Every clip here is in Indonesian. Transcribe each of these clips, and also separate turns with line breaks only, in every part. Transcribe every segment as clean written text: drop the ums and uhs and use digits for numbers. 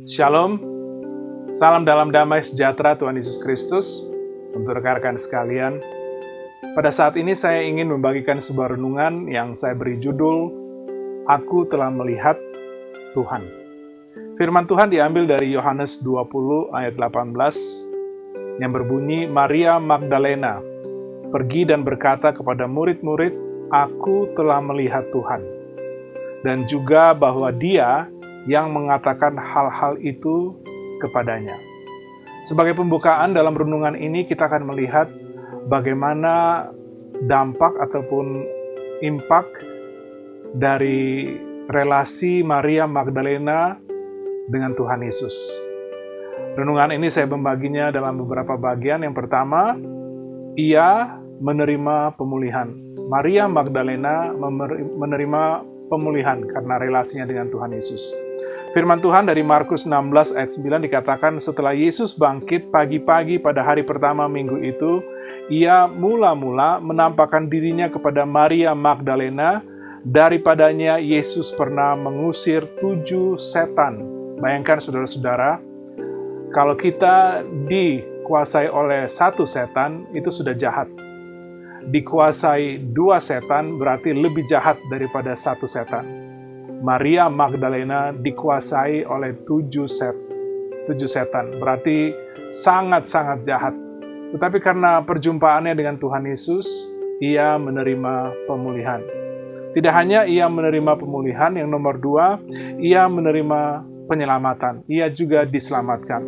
Shalom, salam dalam damai sejahtera Tuhan Yesus Kristus untuk rekan-rekan sekalian. Pada saat ini saya ingin membagikan sebuah renungan yang saya beri judul, Aku telah melihat Tuhan. Firman Tuhan diambil dari Yohanes 20 ayat 18 yang berbunyi, Maria Magdalena pergi dan berkata kepada murid-murid, Aku telah melihat Tuhan. Dan juga bahwa Dia yang mengatakan hal-hal itu kepadanya. Sebagai pembukaan dalam renungan ini kita akan melihat bagaimana dampak ataupun impact dari relasi Maria Magdalena dengan Tuhan Yesus. Renungan ini saya membaginya dalam beberapa bagian. Yang pertama, ia menerima pemulihan. Maria Magdalena menerima pemulihan karena relasinya dengan Tuhan Yesus. Firman Tuhan dari Markus 16 ayat 9 dikatakan, setelah Yesus bangkit pagi-pagi pada hari pertama minggu itu, ia mula-mula menampakkan dirinya kepada Maria Magdalena. Daripadanya Yesus pernah mengusir 7 setan. Bayangkan saudara-saudara, kalau kita dikuasai oleh 1 setan, itu sudah jahat. Dikuasai 2 setan berarti lebih jahat daripada 1 setan. Maria Magdalena dikuasai oleh 7 setan, berarti sangat-sangat jahat. Tetapi karena perjumpaannya dengan Tuhan Yesus, ia menerima pemulihan. Tidak hanya ia menerima pemulihan, yang nomor 2, ia menerima penyelamatan. Ia juga diselamatkan.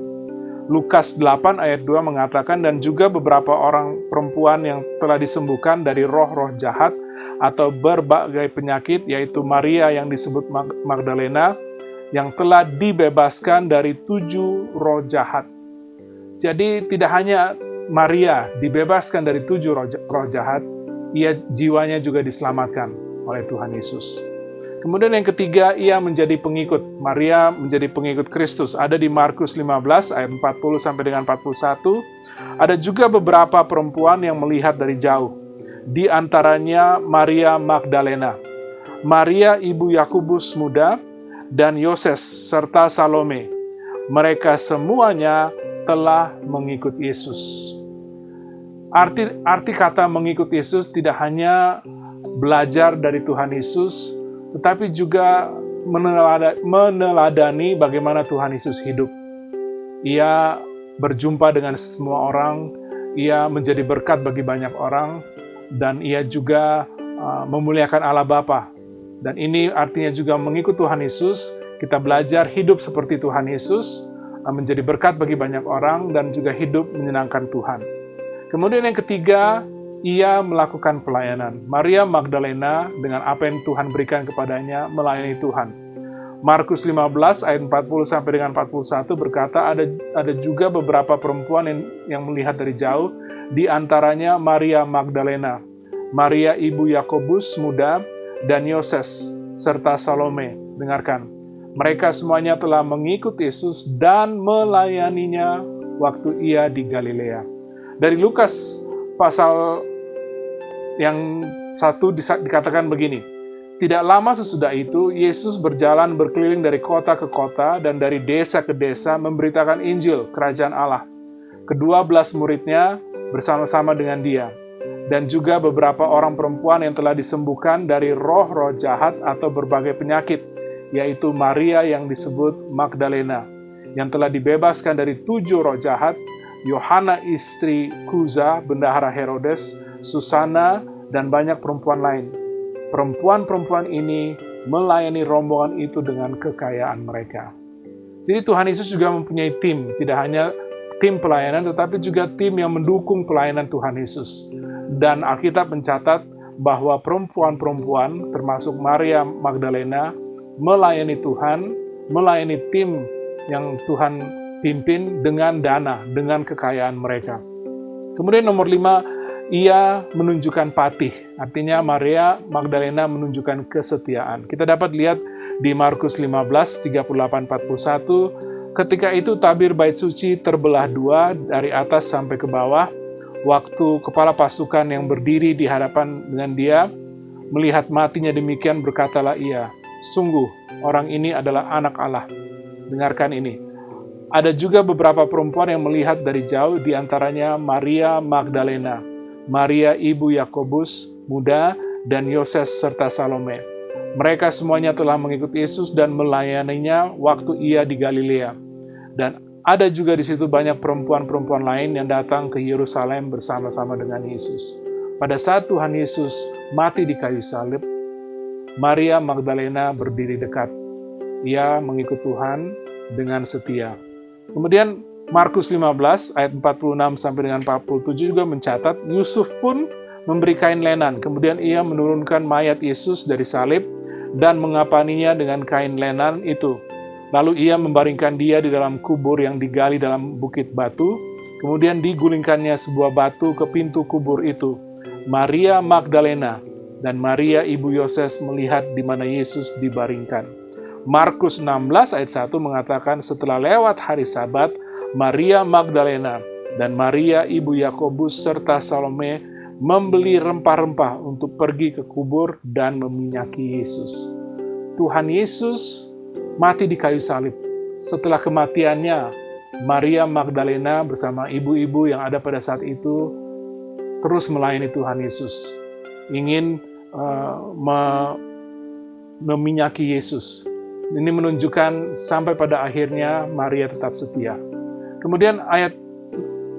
Lukas 8 ayat 2 mengatakan, dan juga beberapa orang perempuan yang telah disembuhkan dari roh-roh jahat atau berbagai penyakit, yaitu Maria yang disebut Magdalena, yang telah dibebaskan dari 7 roh jahat. Jadi tidak hanya Maria dibebaskan dari 7 roh jahat, jiwanya juga diselamatkan oleh Tuhan Yesus. Kemudian yang ketiga, ia menjadi pengikut. Maria menjadi pengikut Kristus. Ada di Markus 15 ayat 40 sampai dengan 41. Ada juga beberapa perempuan yang melihat dari jauh. Di antaranya Maria Magdalena, Maria ibu Yakobus muda, dan Yoses serta Salome. Mereka semuanya telah mengikut Yesus. Arti kata mengikut Yesus tidak hanya belajar dari Tuhan Yesus, tetapi juga meneladani bagaimana Tuhan Yesus hidup. Ia berjumpa dengan semua orang, ia menjadi berkat bagi banyak orang, dan ia juga memuliakan Allah Bapa. Dan ini artinya juga mengikut Tuhan Yesus, kita belajar hidup seperti Tuhan Yesus, menjadi berkat bagi banyak orang, dan juga hidup menyenangkan Tuhan. Kemudian yang ketiga, ia melakukan pelayanan. Maria Magdalena dengan apa yang Tuhan berikan kepadanya melayani Tuhan. Markus 15 ayat 40 sampai dengan 41 berkata, ada juga beberapa perempuan yang melihat dari jauh, di antaranya Maria Magdalena, Maria ibu Yakobus muda, dan Yoses serta Salome. Dengarkan, mereka semuanya telah mengikut Yesus dan melayaninya waktu ia di Galilea. Dari Lukas pasal yang 1 dikatakan begini, tidak lama sesudah itu, Yesus berjalan berkeliling dari kota ke kota dan dari desa ke desa memberitakan Injil Kerajaan Allah. Ke-12 muridnya bersama-sama dengan dia, dan juga beberapa orang perempuan yang telah disembuhkan dari roh-roh jahat atau berbagai penyakit, yaitu Maria yang disebut Magdalena, yang telah dibebaskan dari 7 roh jahat, Yohana istri Kuza, bendahara Herodes, Susana, dan banyak perempuan lain. Perempuan-perempuan ini melayani rombongan itu dengan kekayaan mereka. Jadi Tuhan Yesus juga mempunyai tim, tidak hanya tim pelayanan, tetapi juga tim yang mendukung pelayanan Tuhan Yesus. Dan Alkitab mencatat bahwa perempuan-perempuan, termasuk Maria Magdalena, melayani Tuhan, melayani tim yang Tuhan pimpin dengan dana, dengan kekayaan mereka. Kemudian nomor 5, ia menunjukkan patih. Artinya Maria Magdalena menunjukkan kesetiaan. Kita dapat lihat di Markus 15, 38-41, ketika itu tabir bait suci terbelah 2 dari atas sampai ke bawah. Waktu kepala pasukan yang berdiri di hadapan dengan dia melihat matinya demikian, berkatalah ia, sungguh orang ini adalah anak Allah. Dengarkan ini. Ada juga beberapa perempuan yang melihat dari jauh, di antaranya Maria Magdalena, Maria ibu Yakobus muda, dan Yoses serta Salome. Mereka semuanya telah mengikuti Yesus dan melayaninya waktu ia di Galilea. Dan ada juga di situ banyak perempuan-perempuan lain yang datang ke Yerusalem bersama-sama dengan Yesus. Pada saat Tuhan Yesus mati di kayu salib, Maria Magdalena berdiri dekat. Ia mengikut Tuhan dengan setia. Kemudian Markus 15 ayat 46 sampai dengan 47 juga mencatat Yusuf pun memberi kain lenan. Kemudian ia menurunkan mayat Yesus dari salib dan mengapaninya dengan kain lenan itu. Lalu ia membaringkan dia di dalam kubur yang digali dalam bukit batu. Kemudian digulingkannya sebuah batu ke pintu kubur itu. Maria Magdalena dan Maria ibu Yoses melihat di mana Yesus dibaringkan. Markus 16 ayat 1 mengatakan setelah lewat hari Sabat, Maria Magdalena dan Maria ibu Yakobus serta Salome membeli rempah-rempah untuk pergi ke kubur dan meminyaki Yesus. Tuhan Yesus mati di kayu salib. Setelah kematiannya, Maria Magdalena bersama ibu-ibu yang ada pada saat itu terus melayani Tuhan Yesus. Ingin meminyaki Yesus. Ini menunjukkan sampai pada akhirnya Maria tetap setia. Kemudian ayat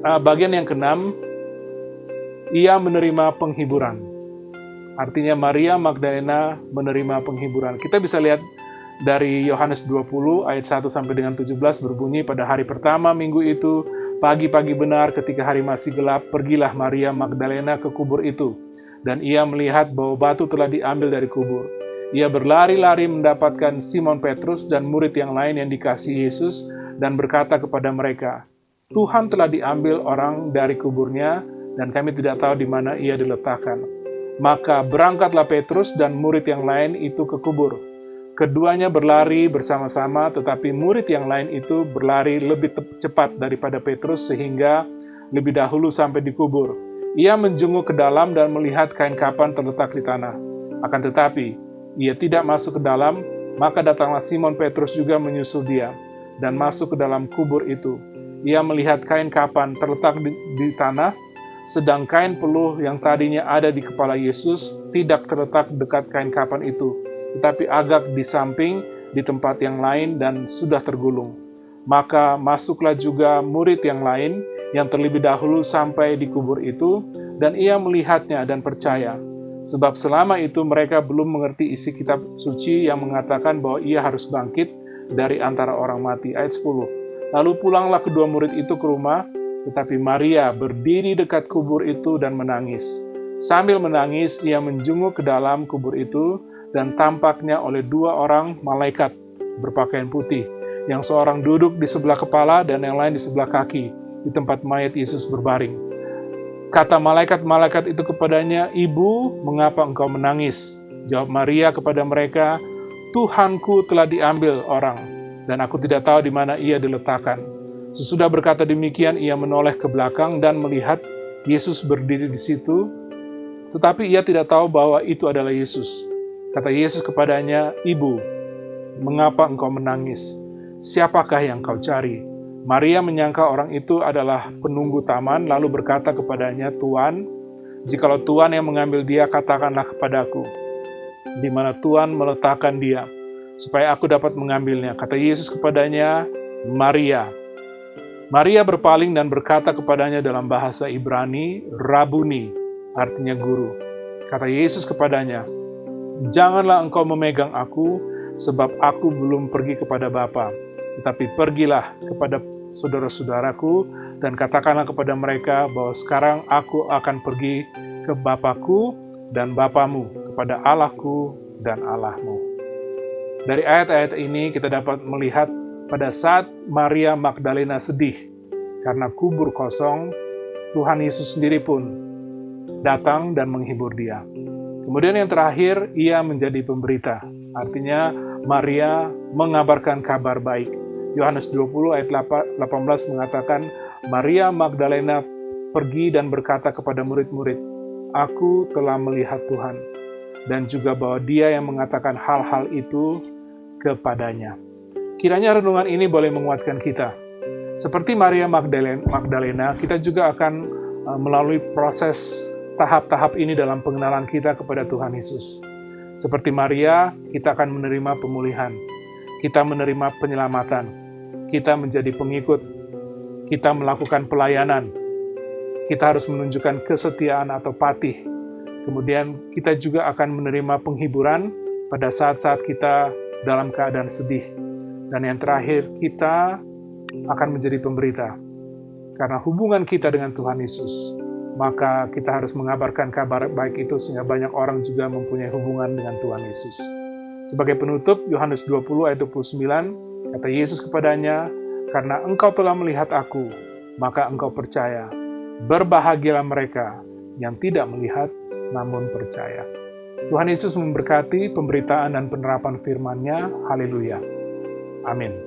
bagian yang ke-6, ia menerima penghiburan. Artinya Maria Magdalena menerima penghiburan. Kita bisa lihat dari Yohanes 20 ayat 1 sampai dengan 17 berbunyi, pada hari pertama minggu itu, pagi-pagi benar ketika hari masih gelap, pergilah Maria Magdalena ke kubur itu. Dan ia melihat bahwa batu telah diambil dari kubur. Ia berlari-lari mendapatkan Simon Petrus dan murid yang lain yang dikasihi Yesus dan berkata kepada mereka, Tuhan telah diambil orang dari kuburnya dan kami tidak tahu di mana ia diletakkan. Maka berangkatlah Petrus dan murid yang lain itu ke kubur. Keduanya berlari bersama-sama, tetapi murid yang lain itu berlari lebih cepat daripada Petrus sehingga lebih dahulu sampai di kubur. Ia menjunguk ke dalam dan melihat kain kapan terletak di tanah. Akan tetapi ia tidak masuk ke dalam, maka datanglah Simon Petrus juga menyusul dia, dan masuk ke dalam kubur itu. Ia melihat kain kapan terletak di tanah, sedang kain peluh yang tadinya ada di kepala Yesus tidak terletak dekat kain kapan itu, tetapi agak di samping di tempat yang lain dan sudah tergulung. Maka masuklah juga murid yang lain yang terlebih dahulu sampai di kubur itu, dan ia melihatnya dan percaya. Sebab selama itu mereka belum mengerti isi kitab suci yang mengatakan bahwa ia harus bangkit dari antara orang mati. Ayat 10. Lalu pulanglah kedua murid itu ke rumah, tetapi Maria berdiri dekat kubur itu dan menangis. Sambil menangis, ia menjunguk ke dalam kubur itu dan tampaknya oleh dua orang malaikat berpakaian putih, yang seorang duduk di sebelah kepala dan yang lain di sebelah kaki, di tempat mayat Yesus berbaring. Kata malaikat-malaikat itu kepadanya, Ibu, mengapa engkau menangis? Jawab Maria kepada mereka, Tuhanku telah diambil orang, dan aku tidak tahu di mana ia diletakkan. Sesudah berkata demikian, ia menoleh ke belakang dan melihat Yesus berdiri di situ, tetapi ia tidak tahu bahwa itu adalah Yesus. Kata Yesus kepadanya, Ibu, mengapa engkau menangis? Siapakah yang kau cari? Maria menyangka orang itu adalah penunggu taman, lalu berkata kepadanya, Tuan, jikalau Tuan yang mengambil dia, katakanlah kepadaku, di mana Tuan meletakkan dia, supaya aku dapat mengambilnya. Kata Yesus kepadanya, Maria. Maria berpaling dan berkata kepadanya dalam bahasa Ibrani, Rabuni, artinya guru. Kata Yesus kepadanya, janganlah engkau memegang aku, sebab aku belum pergi kepada Bapa, tetapi pergilah kepada saudara-saudaraku dan katakanlah kepada mereka bahwa sekarang aku akan pergi ke Bapakku dan Bapamu, kepada Allahku dan Allahmu. Dari ayat-ayat ini kita dapat melihat pada saat Maria Magdalena sedih karena kubur kosong, Tuhan Yesus sendiri pun datang dan menghibur dia. Kemudian yang terakhir, ia menjadi pemberita. Artinya Maria mengabarkan kabar baik. Yohanes 20 ayat 18 mengatakan, Maria Magdalena pergi dan berkata kepada murid-murid, Aku telah melihat Tuhan, dan juga bahwa dia yang mengatakan hal-hal itu kepadanya. Kiranya renungan ini boleh menguatkan kita. Seperti Maria Magdalena, kita juga akan melalui proses tahap-tahap ini dalam pengenalan kita kepada Tuhan Yesus. Seperti Maria, kita akan menerima pemulihan, kita menerima penyelamatan, kita menjadi pengikut, kita melakukan pelayanan, kita harus menunjukkan kesetiaan atau patih. Kemudian kita juga akan menerima penghiburan pada saat-saat kita dalam keadaan sedih. Dan yang terakhir, kita akan menjadi pemberita. Karena hubungan kita dengan Tuhan Yesus, maka kita harus mengabarkan kabar baik itu sehingga banyak orang juga mempunyai hubungan dengan Tuhan Yesus. Sebagai penutup, Yohanes 20 ayat 29, kata Yesus kepadanya, "Karena engkau telah melihat aku, maka engkau percaya. Berbahagialah mereka yang tidak melihat namun percaya." Tuhan Yesus memberkati pemberitaan dan penerapan firman-Nya. Haleluya. Amin.